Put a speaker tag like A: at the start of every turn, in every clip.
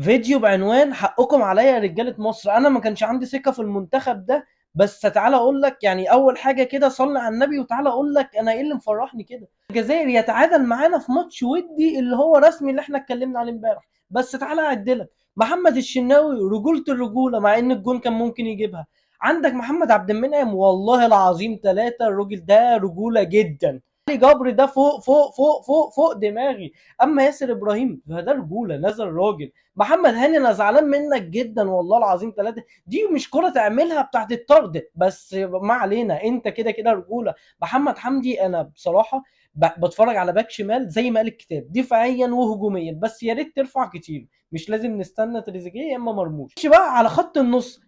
A: فيديو بعنوان حقكم عليا يا رجاله مصر. انا ما كانش عندي ثقه في المنتخب ده، بس تعالى اقول لك يعني اول حاجه كده صلي على النبي وتعالى اقول لك انا ايه اللي مفرحني كده. الجزائر يتعادل معانا في ماتش ودي اللي هو رسمي اللي احنا اتكلمنا عليه امبارح. بس تعالى اعدلك محمد الشناوي رجوله الرجوله، مع ان الجون كان ممكن يجيبها. عندك محمد عبد المنعم والله العظيم ثلاثة، الراجل ده رجوله جدا. علي جبر ده فوق فوق فوق فوق فوق دماغي. اما ياسر ابراهيم فده رجوله نزل راجل. محمد هاني انا زعلان منك جدا والله العظيم ثلاثه، دي مش كره تعملها بتاعت الطرد، بس ما علينا انت كده كده رجوله. محمد حمدي انا بصراحه بتفرج على باك شمال زي ما قال الكتاب دفاعيا وهجوميا، بس يا ريت ترفع كتير، مش لازم نستنى تريزيجيه يا اما مرموش. مش بقى على خط النص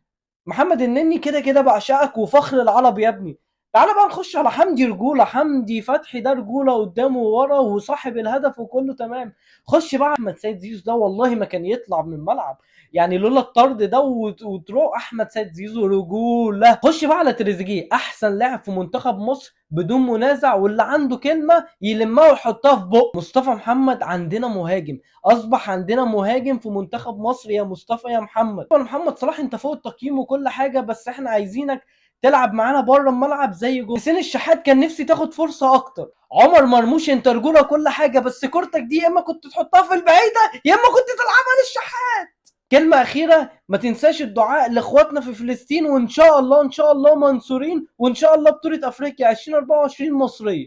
A: محمد النني كده كده بعشقك وفخر العرب يا ابني. تعالى بقى نخش على حمدي رجوله، حمدي فتحي ده رجوله قدامه وورا وصاحب الهدف وكله تمام. خش بقى احمد سيد زيزو ده والله ما كان يطلع من الملعب، يعني لولا الطرد ده وتروح احمد سيد زيزو رجوله. خش بقى على تريزيجيه احسن لاعب في منتخب مصر بدون منازع، واللي عنده كلمه يلمها ويحطها في بق. مصطفى محمد عندنا مهاجم، اصبح عندنا مهاجم في منتخب مصر يا مصطفى يا محمد. محمد صلاح انت فوق التقييم وكل حاجه، بس احنا عايزينك تلعب معانا بره الملعب زي جول. حسين الشحات كان نفسي تاخد فرصه اكتر. عمر مرموش انت رجوله كل حاجه، بس كورتك دي يا اما كنت تحطها في البعيده يا اما كنت تلعبها للشحات. كلمة أخيرة، ما تنساش الدعاء لإخواتنا في فلسطين، وإن شاء الله إن شاء الله منصورين، وإن شاء الله بطولة أفريقيا 2024 مصرية.